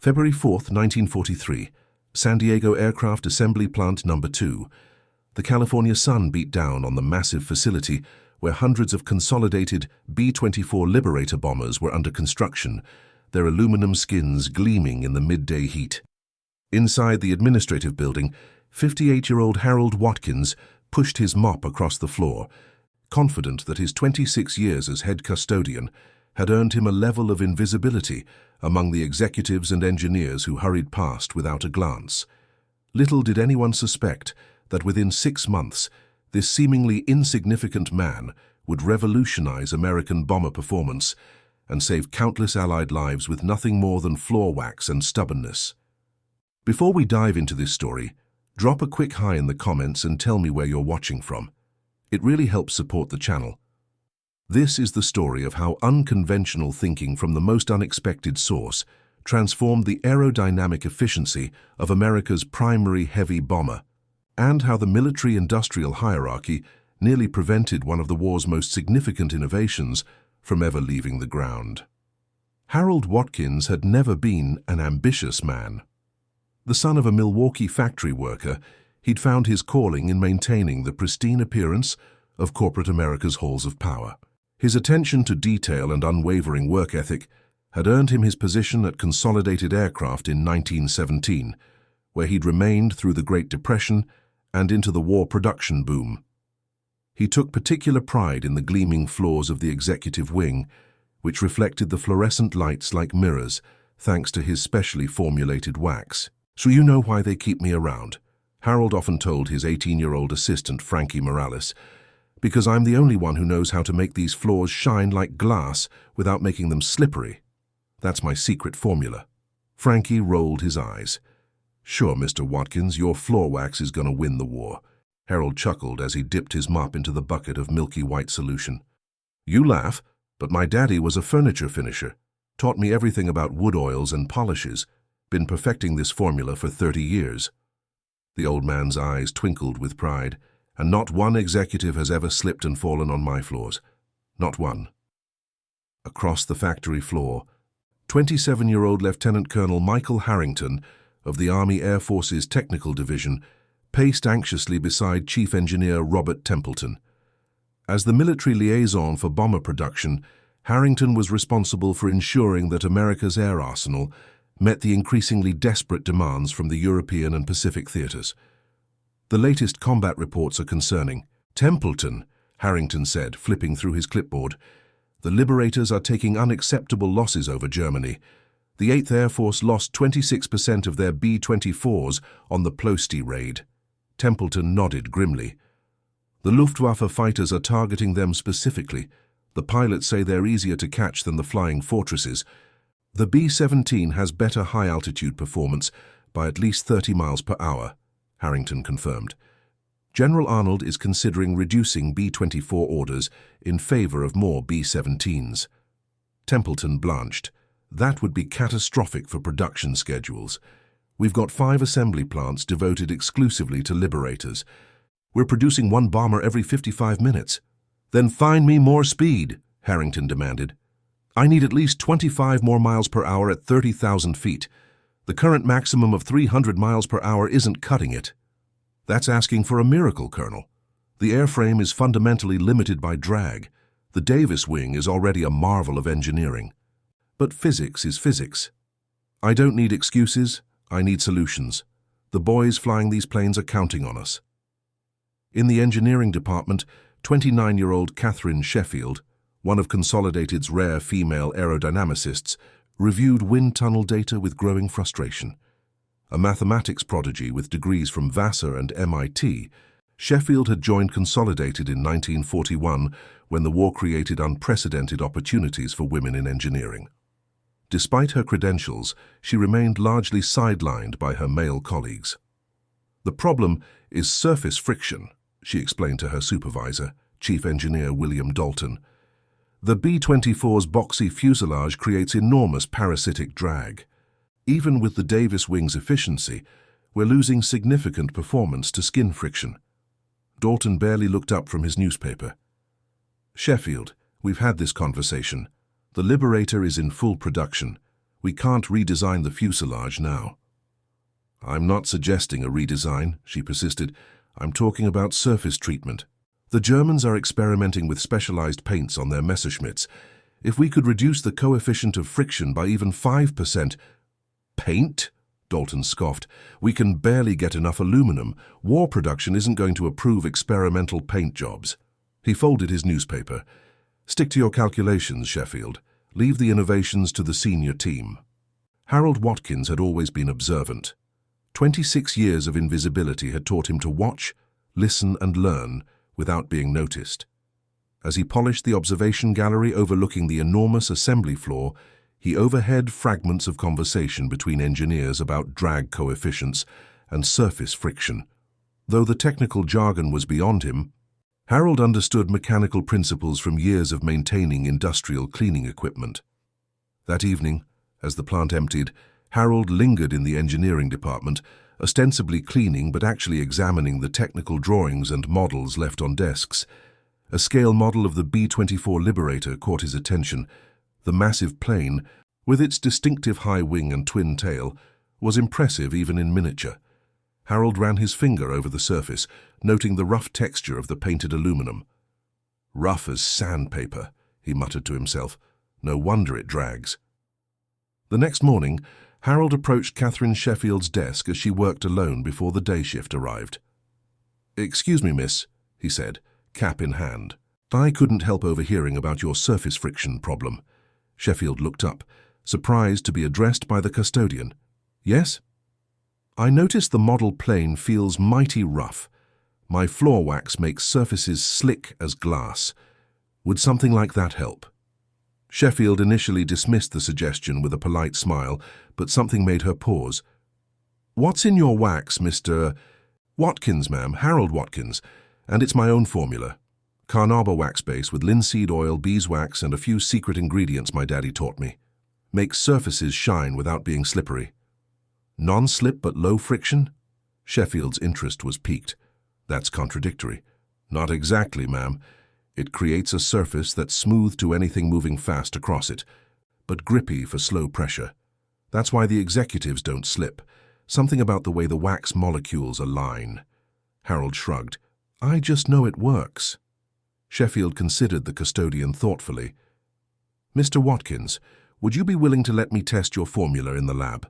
February 4, 1943, San Diego Aircraft Assembly Plant No. 2. The California sun beat down on the massive facility where hundreds of consolidated B-24 Liberator bombers were under construction, their aluminum skins gleaming in the midday heat. Inside the administrative building, 58-year-old Harold Watkins pushed his mop across the floor, confident that his 26 years as head custodian had earned him a level of invisibility among the executives and engineers who hurried past without a glance. Little did anyone suspect that within 6 months, this seemingly insignificant man would revolutionize American bomber performance and save countless Allied lives with nothing more than floor wax and stubbornness. Before we dive into this story, drop a quick hi in the comments and tell me where you're watching from. It really helps support the channel. This is the story of how unconventional thinking from the most unexpected source transformed the aerodynamic efficiency of America's primary heavy bomber, and how the military-industrial hierarchy nearly prevented one of the war's most significant innovations from ever leaving the ground. Harold Watkins had never been an ambitious man. The son of a Milwaukee factory worker, he'd found his calling in maintaining the pristine appearance of corporate America's halls of power. His attention to detail and unwavering work ethic had earned him his position at Consolidated Aircraft in 1917, where he'd remained through the Great Depression and into the war production boom. He took particular pride in the gleaming floors of the executive wing, which reflected the fluorescent lights like mirrors, thanks to his specially formulated wax. "So you know why they keep me around," Harold often told his 18-year-old assistant, Frankie Morales, "because I'm the only one who knows how to make these floors shine like glass without making them slippery. That's my secret formula." Frankie rolled his eyes. "Sure, Mr. Watkins, your floor wax is going to win the war." Harold chuckled as he dipped his mop into the bucket of milky white solution. "You laugh, but my daddy was a furniture finisher, taught me everything about wood oils and polishes, been perfecting this formula for 30 years. The old man's eyes twinkled with pride. "And not one executive has ever slipped and fallen on my floors. Not one." Across the factory floor, 27-year-old Lieutenant Colonel Michael Harrington of the Army Air Force's Technical Division paced anxiously beside Chief Engineer Robert Templeton. As the military liaison for bomber production, Harrington was responsible for ensuring that America's air arsenal met the increasingly desperate demands from the European and Pacific theaters. "The latest combat reports are concerning." "Templeton," Harrington said, flipping through his clipboard, "the Liberators are taking unacceptable losses over Germany. The 8th Air Force lost 26% of their B-24s on the Ploesti raid." Templeton nodded grimly. "The Luftwaffe fighters are targeting them specifically. The pilots say they're easier to catch than the flying fortresses. The B-17 has better high-altitude performance by at least 30 miles per hour, Harrington confirmed. "General Arnold is considering reducing B-24 orders in favor of more B-17s. Templeton blanched. "That would be catastrophic for production schedules. We've got 5 assembly plants devoted exclusively to Liberators. We're producing 1 bomber every 55 minutes. "Then find me more speed," Harrington demanded. "I need at least 25 more miles per hour at 30,000 feet. The current maximum of 300 miles per hour isn't cutting it." "That's asking for a miracle, Colonel. The airframe is fundamentally limited by drag. The Davis wing is already a marvel of engineering. But physics is physics. I don't need excuses, I need solutions. The boys flying these planes are counting on us." In the engineering department, 29-year-old Catherine Sheffield, one of Consolidated's rare female aerodynamicists, reviewed wind tunnel data with growing frustration. A mathematics prodigy with degrees from Vassar and MIT, Sheffield had joined Consolidated in 1941 when the war created unprecedented opportunities for women in engineering. Despite her credentials, she remained largely sidelined by her male colleagues. "The problem is surface friction," she explained to her supervisor, Chief Engineer William Dalton. "The B-24's boxy fuselage creates enormous parasitic drag. Even with the Davis wing's efficiency, we're losing significant performance to skin friction." Dalton barely looked up from his newspaper. "Sheffield, we've had this conversation. The Liberator is in full production. We can't redesign the fuselage now. I'm not suggesting a redesign, she persisted. I'm talking about surface treatment. The Germans are experimenting with specialized paints on their Messerschmitts. If we could reduce the coefficient of friction by even 5%… Paint? Dalton scoffed. We can barely get enough aluminum. War production isn't going to approve experimental paint jobs. He folded his newspaper. Stick to your calculations, Sheffield. Leave the innovations to the senior team. Harold Watkins had always been observant. 26 years of invisibility had taught him to watch, listen and learn without being noticed. As he polished the observation gallery overlooking the enormous assembly floor, he overheard fragments of conversation between engineers about drag coefficients and surface friction. Though the technical jargon was beyond him, Harold understood mechanical principles from years of maintaining industrial cleaning equipment. That evening, as the plant emptied, Harold lingered in the engineering department, ostensibly cleaning but actually examining the technical drawings and models left on desks. A scale model of the B-24 Liberator caught his attention. The massive plane, with its distinctive high wing and twin tail, was impressive even in miniature. Harold ran his finger over the surface, noting the rough texture of the painted aluminum. Rough as sandpaper, he muttered to himself. No wonder it drags. The next morning, Harold approached Catherine Sheffield's desk as she worked alone before the day shift arrived. "Excuse me, miss," he said, cap in hand. "I couldn't help overhearing about your surface friction problem." Sheffield looked up, surprised to be addressed by the custodian. "Yes?" "I noticed the model plane feels mighty rough. My floor wax makes surfaces slick as glass. Would something like that help?" Sheffield initially dismissed the suggestion with a polite smile, but something made her pause. "What's in your wax, Mr. Watkins, ma'am, Harold Watkins, and it's my own formula. Carnauba wax base with linseed oil, beeswax, and a few secret ingredients my daddy taught me. Makes surfaces shine without being slippery." "Non-slip but low friction?" Sheffield's interest was piqued. "That's contradictory." "Not exactly, ma'am. It creates a surface that's smooth to anything moving fast across it, but grippy for slow pressure. That's why the executives don't slip. Something about the way the wax molecules align." Harold shrugged. "I just know it works." Sheffield considered the custodian thoughtfully. "Mr. Watkins, would you be willing to let me test your formula in the lab?"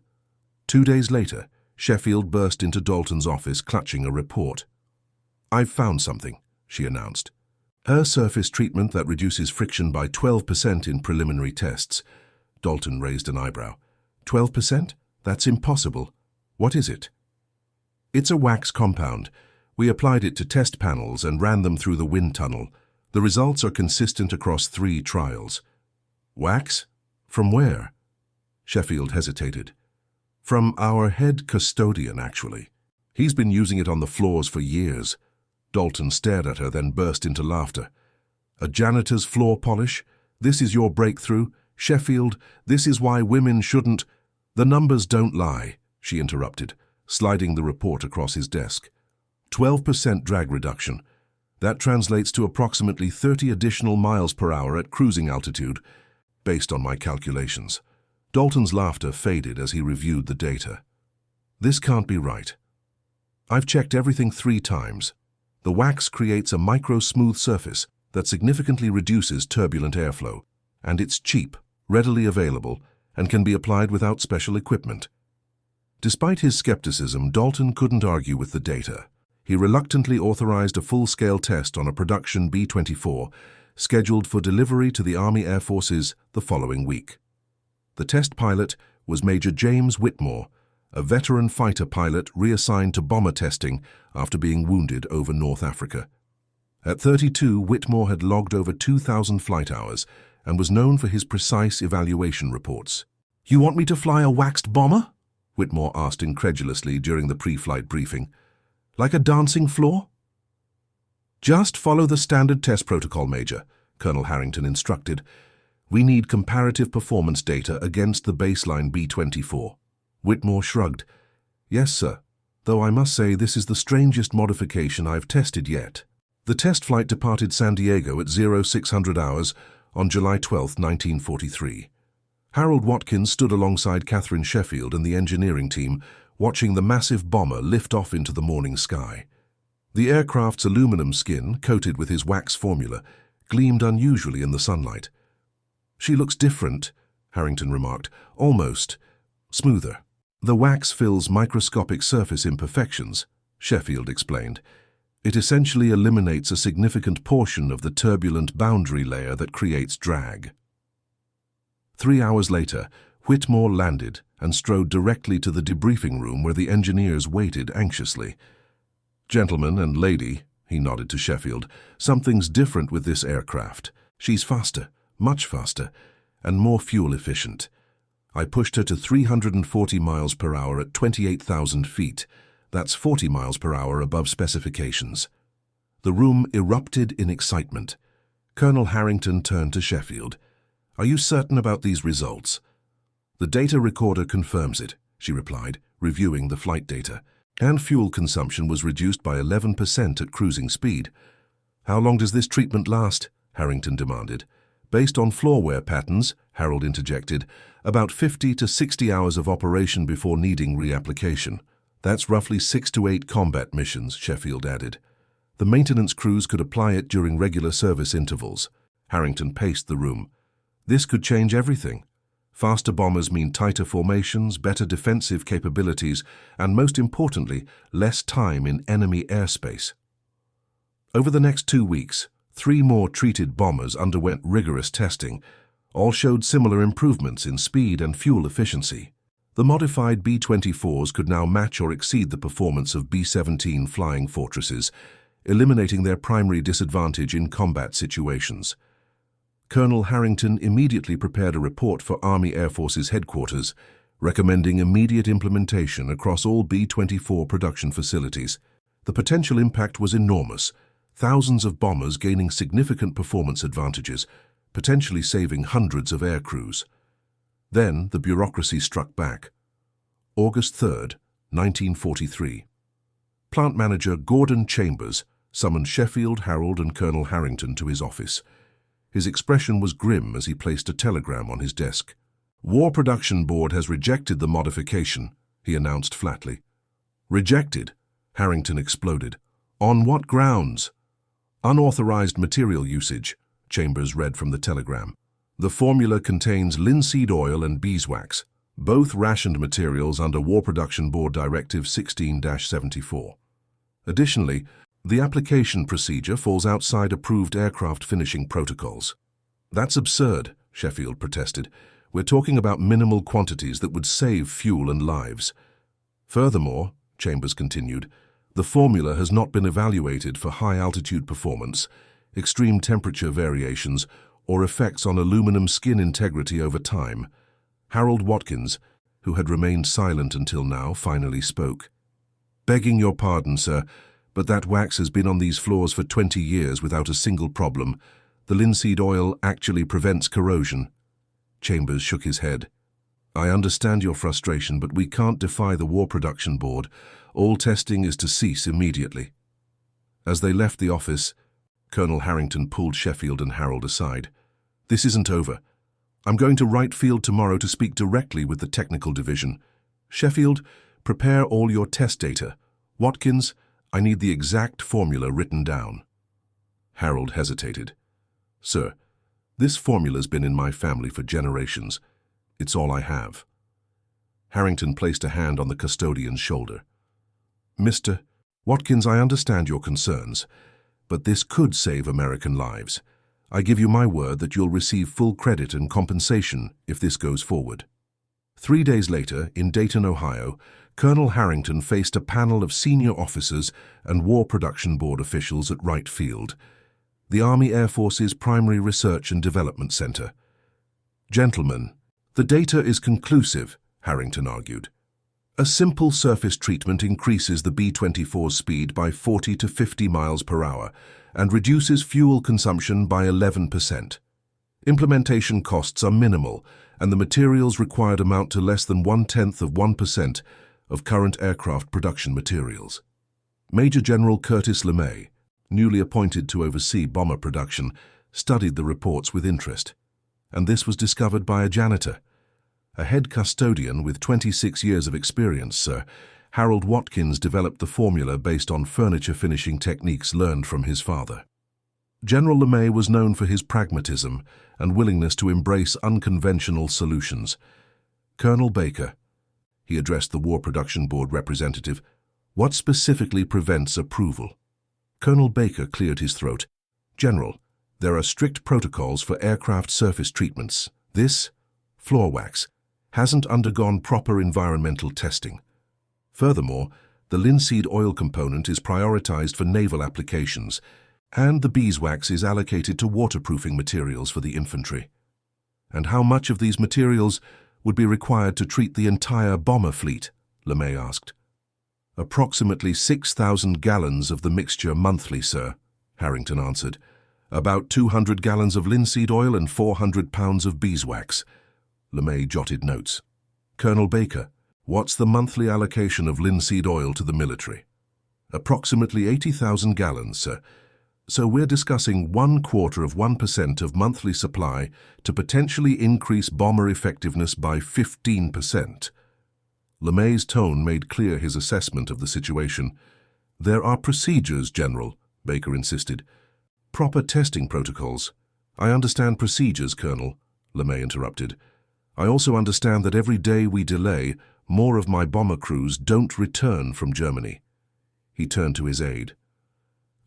2 days later, Sheffield burst into Dalton's office clutching a report. "I've found something," she announced. "Air surface treatment that reduces friction by 12% in preliminary tests." Dalton raised an eyebrow. 12%? That's impossible. What is it?" "It's a wax compound. We applied it to test panels and ran them through the wind tunnel. The results are consistent across 3 trials." "Wax? From where?" Sheffield hesitated. "From our head custodian, actually. He's been using it on the floors for years." Dalton stared at her, then burst into laughter. "A janitor's floor polish? This is your breakthrough? Sheffield, this is why women shouldn't—" "The numbers don't lie," she interrupted, sliding the report across his desk. 12% drag reduction. That translates to approximately 30 additional miles per hour at cruising altitude, based on my calculations. Dalton's laughter faded as he reviewed the data. "This can't be right. I've checked everything 3 times. The wax creates a micro-smooth surface that significantly reduces turbulent airflow, and it's cheap, readily available, and can be applied without special equipment." Despite his skepticism, Dalton couldn't argue with the data. He reluctantly authorized a full-scale test on a production B-24, scheduled for delivery to the Army Air Forces the following week. The test pilot was Major James Whitmore, a veteran fighter pilot reassigned to bomber testing after being wounded over North Africa. At 32, Whitmore had logged over 2,000 flight hours and was known for his precise evaluation reports. "You want me to fly a waxed bomber?" Whitmore asked incredulously during the pre-flight briefing. "Like a dancing floor?" "Just follow the standard test protocol, Major," Colonel Harrington instructed. "We need comparative performance data against the baseline B-24. Whitmore shrugged. "Yes, sir, though I must say this is the strangest modification I've tested yet." The test flight departed San Diego at 0600 hours on July 12, 1943. Harold Watkins stood alongside Catherine Sheffield and the engineering team, watching the massive bomber lift off into the morning sky. The aircraft's aluminum skin, coated with his wax formula, gleamed unusually in the sunlight. "She looks different," Harrington remarked, "almost smoother." "The wax fills microscopic surface imperfections," Sheffield explained. "It essentially eliminates a significant portion of the turbulent boundary layer that creates drag." 3 hours later, Whitmore landed and strode directly to the debriefing room where the engineers waited anxiously. "Gentlemen and lady," he nodded to Sheffield, "something's different with this aircraft. She's faster, much faster, and more fuel efficient. I pushed her to 340 miles per hour at 28,000 feet. That's 40 miles per hour above specifications." The room erupted in excitement. Colonel Harrington turned to Sheffield. "Are you certain about these results?" "The data recorder confirms it," she replied, reviewing the flight data. "And fuel consumption was reduced by 11% at cruising speed." "How long does this treatment last?" Harrington demanded. "Based on floor wear patterns," Harold interjected, "about 50 to 60 hours of operation before needing reapplication. That's roughly 6 to 8 combat missions," Sheffield added. "The maintenance crews could apply it during regular service intervals." Harrington paced the room. "This could change everything. Faster bombers mean tighter formations, better defensive capabilities, and most importantly, less time in enemy airspace." Over the next 2 weeks, 3 more treated bombers underwent rigorous testing. All showed similar improvements in speed and fuel efficiency. The modified B-24s could now match or exceed the performance of B-17 flying fortresses, eliminating their primary disadvantage in combat situations. Colonel Harrington immediately prepared a report for Army Air Forces headquarters, recommending immediate implementation across all B-24 production facilities. The potential impact was enormous, thousands of bombers gaining significant performance advantages, potentially saving hundreds of air crews. Then the bureaucracy struck back. August 3rd, 1943. Plant Manager Gordon Chambers summoned Sheffield, Harold, and Colonel Harrington to his office. His expression was grim as he placed a telegram on his desk. "War Production Board has rejected the modification," he announced flatly. "Rejected?" Harrington exploded. "On what grounds?" "Unauthorized material usage," Chambers read from the telegram. "The formula contains linseed oil and beeswax, both rationed materials under War Production Board Directive 16-74. Additionally, the application procedure falls outside approved aircraft finishing protocols." "That's absurd," Sheffield protested. "We're talking about minimal quantities that would save fuel and lives." "Furthermore," Chambers continued, "the formula has not been evaluated for high-altitude performance, extreme temperature variations, or effects on aluminum skin integrity over time." Harold Watkins, who had remained silent until now, finally spoke. "Begging your pardon, sir, but that wax has been on these floors for 20 years without a single problem. The linseed oil actually prevents corrosion." Chambers shook his head. "I understand your frustration, but we can't defy the War Production Board. All testing is to cease immediately." As they left the office, Colonel Harrington pulled Sheffield and Harold aside. "This isn't over. I'm going to Wright Field tomorrow to speak directly with the technical division. Sheffield, prepare all your test data. Watkins, I need the exact formula written down." Harold hesitated. "Sir, this formula's been in my family for generations. It's all I have." Harrington placed a hand on the custodian's shoulder. "Mr. Watkins, I understand your concerns, but this could save American lives. I give you my word that you'll receive full credit and compensation if this goes forward." 3 days later, in Dayton, Ohio, Colonel Harrington faced a panel of senior officers and War Production Board officials at Wright Field, the Army Air Force's primary research and development center. "Gentlemen, the data is conclusive," Harrington argued. "A simple surface treatment increases the B-24's speed by 40 to 50 miles per hour and reduces fuel consumption by 11%. Implementation costs are minimal, and the materials required amount to less than 0.1% of current aircraft production materials." Major General Curtis LeMay, newly appointed to oversee bomber production, studied the reports with interest. "And this was discovered by a janitor. A head custodian with 26 years of experience, sir. Harold Watkins developed the formula based on furniture finishing techniques learned from his father. General LeMay was known for his pragmatism and willingness to embrace unconventional solutions. Colonel Baker, he addressed the War Production Board representative, what specifically prevents approval? Colonel Baker cleared his throat. General, there are strict protocols for aircraft surface treatments. This, floor wax, hasn't undergone proper environmental testing. Furthermore, the linseed oil component is prioritized for naval applications, and the beeswax is allocated to waterproofing materials for the infantry. And how much of these materials would be required to treat the entire bomber fleet? LeMay asked. Approximately 6,000 gallons of the mixture monthly, sir, Harrington answered. About 200 gallons of linseed oil and 400 pounds of beeswax. LeMay jotted notes. Colonel Baker, what's the monthly allocation of linseed oil to the military? Approximately 80,000 gallons, sir. So we're discussing 1/4% of monthly supply to potentially increase bomber effectiveness by 15%. LeMay's tone made clear his assessment of the situation. There are procedures, General, Baker insisted. Proper testing protocols. I understand procedures, Colonel, LeMay interrupted. I also understand that every day we delay, more of my bomber crews don't return from Germany. He turned to his aide.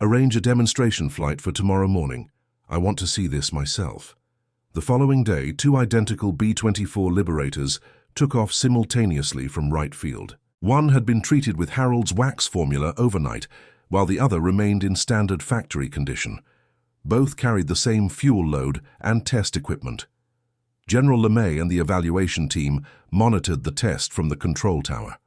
Arrange a demonstration flight for tomorrow morning. I want to see this myself. The following day, 2 identical B-24 Liberators took off simultaneously from Wright Field. One had been treated with Harold's wax formula overnight, while the other remained in standard factory condition. Both carried the same fuel load and test equipment. General LeMay and the evaluation team monitored the test from the control tower.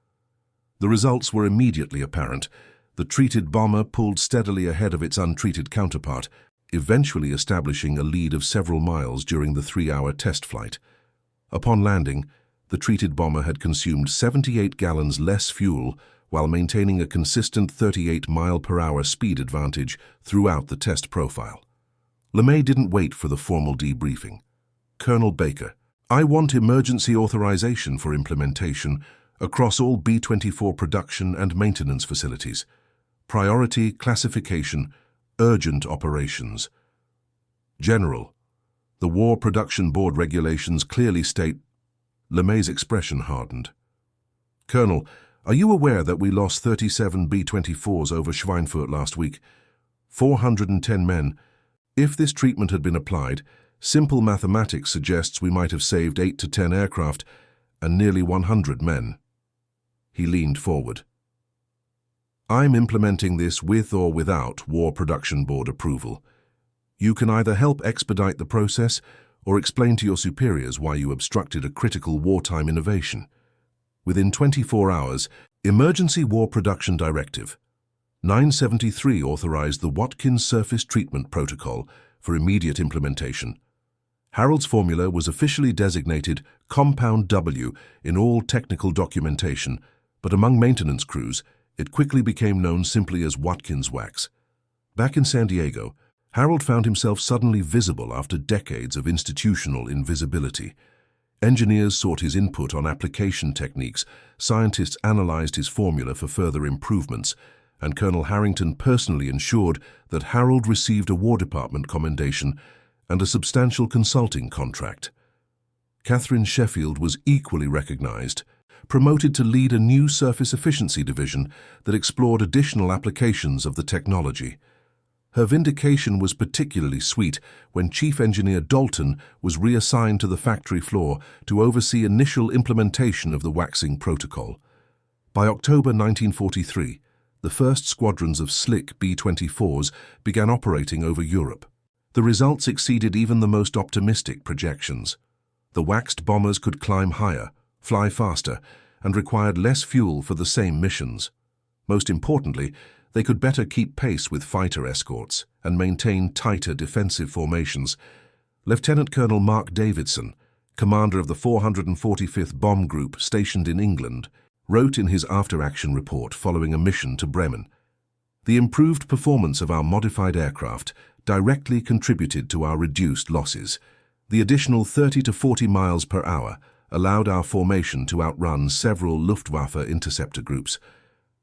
The results were immediately apparent. The treated bomber pulled steadily ahead of its untreated counterpart, eventually establishing a lead of several miles during the 3-hour test flight. Upon landing, the treated bomber had consumed 78 gallons less fuel while maintaining a consistent 38-mile-per-hour speed advantage throughout the test profile. LeMay didn't wait for the formal debriefing. Colonel Baker, I want emergency authorization for implementation across all B-24 production and maintenance facilities. Priority classification, urgent operations. General, the War Production Board regulations clearly state. LeMay's expression hardened. Colonel, are you aware that we lost 37 B-24s over Schweinfurt last week? 410 men. If this treatment had been applied, simple mathematics suggests we might have saved 8 to 10 aircraft and nearly 100 men. He leaned forward. I'm implementing this with or without War Production Board approval. You can either help expedite the process or explain to your superiors why you obstructed a critical wartime innovation. Within 24 hours, Emergency War Production Directive 973 authorized the Watkins Surface Treatment Protocol for immediate implementation. Harold's formula was officially designated Compound W in all technical documentation, but among maintenance crews, it quickly became known simply as Watkins wax. Back in San Diego, Harold found himself suddenly visible after decades of institutional invisibility. Engineers sought his input on application techniques, scientists analyzed his formula for further improvements, and Colonel Harrington personally ensured that Harold received a War Department commendation and a substantial consulting contract. Catherine Sheffield was equally recognized, promoted to lead a new surface efficiency division that explored additional applications of the technology. Her vindication was particularly sweet when Chief Engineer Dalton was reassigned to the factory floor to oversee initial implementation of the waxing protocol. By October 1943, the first squadrons of slick B-24s began operating over Europe. The results exceeded even the most optimistic projections. The waxed bombers could climb higher, fly faster, and required less fuel for the same missions. Most importantly, they could better keep pace with fighter escorts and maintain tighter defensive formations. Lieutenant Colonel Mark Davidson, commander of the 445th Bomb Group stationed in England, wrote in his after-action report following a mission to Bremen, "The improved performance of our modified aircraft directly contributed to our reduced losses. The additional 30 to 40 miles per hour allowed our formation to outrun several Luftwaffe interceptor groups.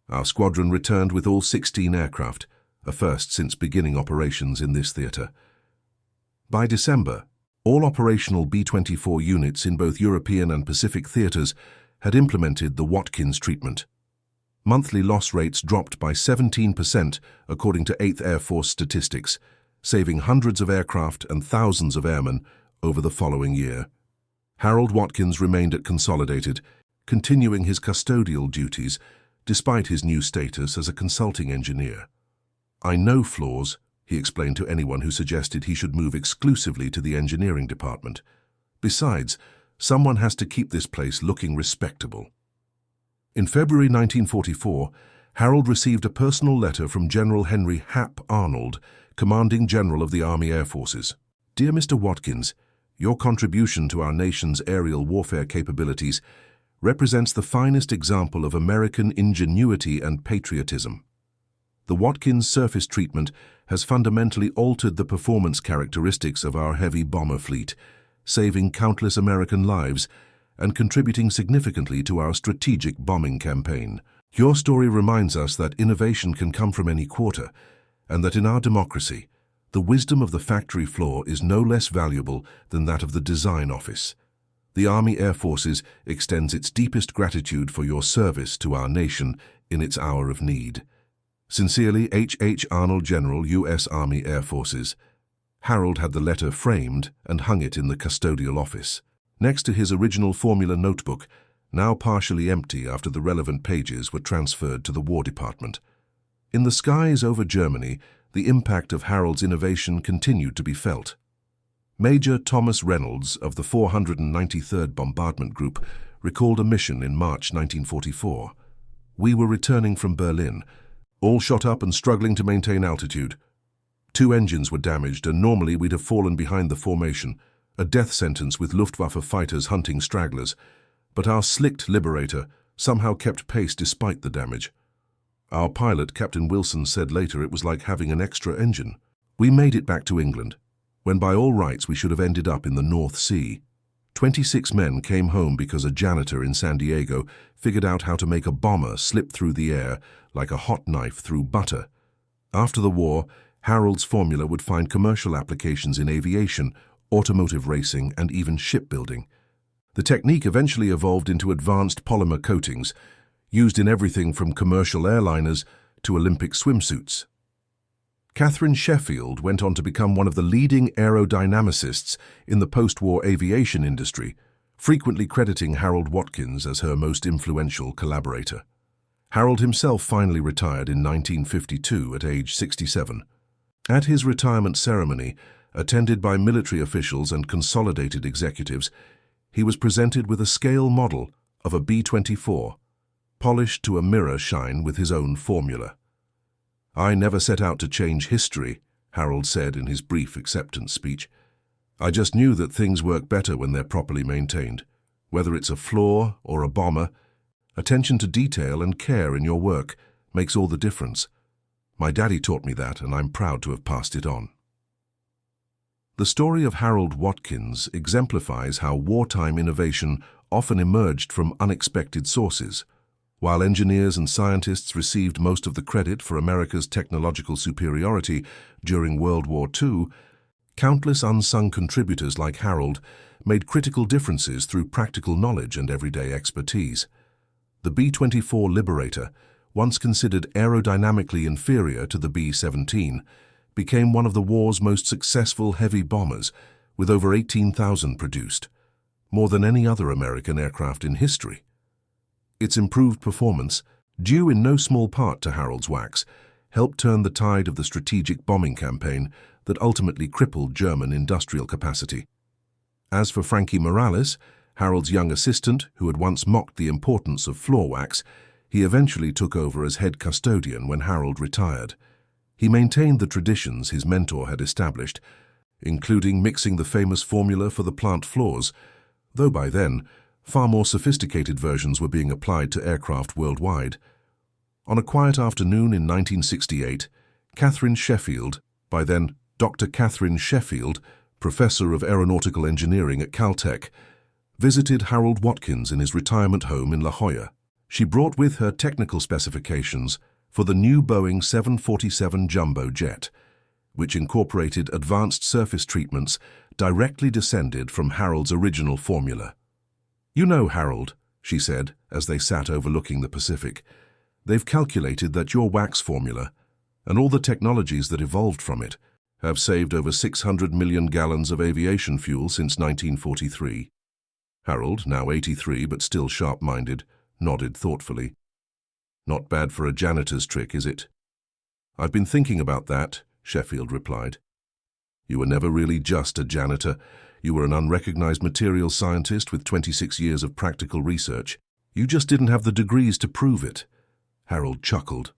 Our squadron returned with all 16 aircraft, a first since beginning operations in this theatre. By December, all operational B-24 units in both European and Pacific theatres had implemented the Watkins treatment. Monthly loss rates dropped by 17% according to 8th Air Force statistics, saving hundreds of aircraft and thousands of airmen over the following year. Harold Watkins remained at Consolidated, continuing his custodial duties despite his new status as a consulting engineer. "I know flaws," he explained to anyone who suggested he should move exclusively to the engineering department. "Besides, someone has to keep this place looking respectable." In February 1944, Harold received a personal letter from General Henry Hap Arnold, Commanding General of the Army Air Forces. "Dear Mr. Watkins, your contribution to our nation's aerial warfare capabilities represents the finest example of American ingenuity and patriotism. The Watkins surface treatment has fundamentally altered the performance characteristics of our heavy bomber fleet, saving countless American lives and contributing significantly to our strategic bombing campaign. Your story reminds us that innovation can come from any quarter, and that in our democracy, the wisdom of the factory floor is no less valuable than that of the design office. The Army Air Forces extends its deepest gratitude for your service to our nation in its hour of need. Sincerely, H. Arnold, General, U.S. Army Air Forces." Harold had the letter framed and hung it in the custodial office, next to his original formula notebook, now partially empty after the relevant pages were transferred to the War Department. In the skies over Germany, the impact of Harold's innovation continued to be felt. Major Thomas Reynolds of the 493rd Bombardment Group recalled a mission in March 1944. "We were returning from Berlin, all shot up and struggling to maintain altitude. 2 engines were damaged, and normally we'd have fallen behind the formation, a death sentence with Luftwaffe fighters hunting stragglers, but our slicked Liberator somehow kept pace despite the damage. Our pilot, Captain Wilson, said later it was like having an extra engine. We made it back to England, when by all rights we should have ended up in the North Sea. 26 men came home because a janitor in San Diego figured out how to make a bomber slip through the air like a hot knife through butter. After the war, Harold's formula would find commercial applications in aviation, automotive racing, and even shipbuilding. The technique eventually evolved into advanced polymer coatings, used in everything from commercial airliners to Olympic swimsuits. Catherine Sheffield went on to become one of the leading aerodynamicists in the post-war aviation industry, frequently crediting Harold Watkins as her most influential collaborator. Harold himself finally retired in 1952 at age 67. At his retirement ceremony, attended by military officials and Consolidated executives, he was presented with a scale model of a B-24, polished to a mirror shine with his own formula. "I never set out to change history," Harold said in his brief acceptance speech. "I just knew that things work better when they're properly maintained. Whether it's a flaw or a bomber, attention to detail and care in your work makes all the difference. My daddy taught me that, and I'm proud to have passed it on." The story of Harold Watkins exemplifies how wartime innovation often emerged from unexpected sources. While engineers and scientists received most of the credit for America's technological superiority during World War II, countless unsung contributors like Harold made critical differences through practical knowledge and everyday expertise. The B-24 Liberator, once considered aerodynamically inferior to the B-17, became one of the war's most successful heavy bombers, with over 18,000 produced, more than any other American aircraft in history. Its improved performance, due in no small part to Harold's wax, helped turn the tide of the strategic bombing campaign that ultimately crippled German industrial capacity. As for Frankie Morales, Harold's young assistant, who had once mocked the importance of floor wax, he eventually took over as head custodian when Harold retired. He maintained the traditions his mentor had established, including mixing the famous formula for the plant floors, though by then, far more sophisticated versions were being applied to aircraft worldwide. On a quiet afternoon in 1968, Catherine Sheffield, by then Dr. Catherine Sheffield, professor of aeronautical engineering at Caltech, visited Harold Watkins in his retirement home in La Jolla. She brought with her technical specifications for the new Boeing 747 jumbo jet, which incorporated advanced surface treatments directly descended from Harold's original formula. "You know, Harold," she said as they sat overlooking the Pacific, "they've calculated that your wax formula, and all the technologies that evolved from it, have saved over 600 million gallons of aviation fuel since 1943. Harold, now 83 but still sharp-minded, nodded thoughtfully. "Not bad for a janitor's trick, is it?" "I've been thinking about that," Sheffield replied. "You were never really just a janitor. You were an unrecognized materials scientist with 26 years of practical research. You just didn't have the degrees to prove it." Harold chuckled.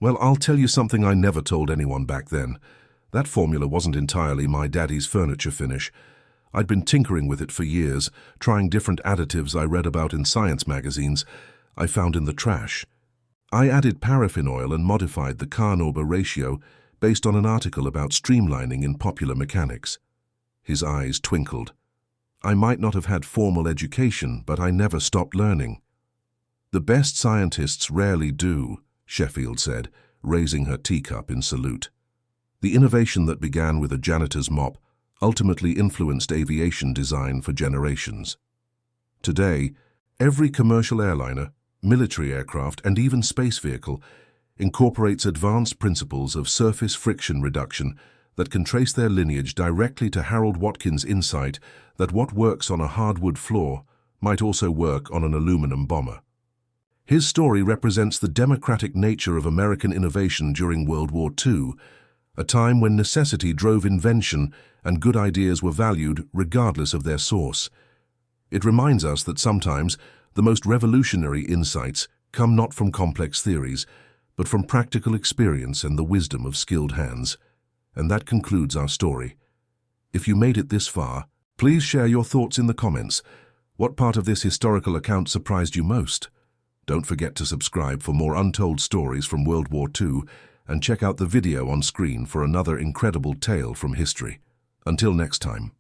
"Well, I'll tell you something I never told anyone back then. That formula wasn't entirely my daddy's furniture finish. I'd been tinkering with it for years, trying different additives I read about in science magazines I found in the trash. I added paraffin oil and modified the Carnauba ratio based on an article about streamlining in Popular Mechanics." His eyes twinkled. "I might not have had formal education, but I never stopped learning." "The best scientists rarely do," Sheffield said, raising her teacup in salute. "The innovation that began with a janitor's mop ultimately influenced aviation design for generations. Today, every commercial airliner, military aircraft, and even space vehicle incorporates advanced principles of surface friction reduction that can trace their lineage directly to Harold Watkins' insight that what works on a hardwood floor might also work on an aluminum bomber. His story represents the democratic nature of American innovation during World War II, a time when necessity drove invention and good ideas were valued regardless of their source. It reminds us that sometimes the most revolutionary insights come not from complex theories, but from practical experience and the wisdom of skilled hands. And that concludes our story. If you made it this far, please share your thoughts in the comments. What part of this historical account surprised you most? Don't forget to subscribe for more untold stories from World War II and check out the video on screen for another incredible tale from history. Until next time.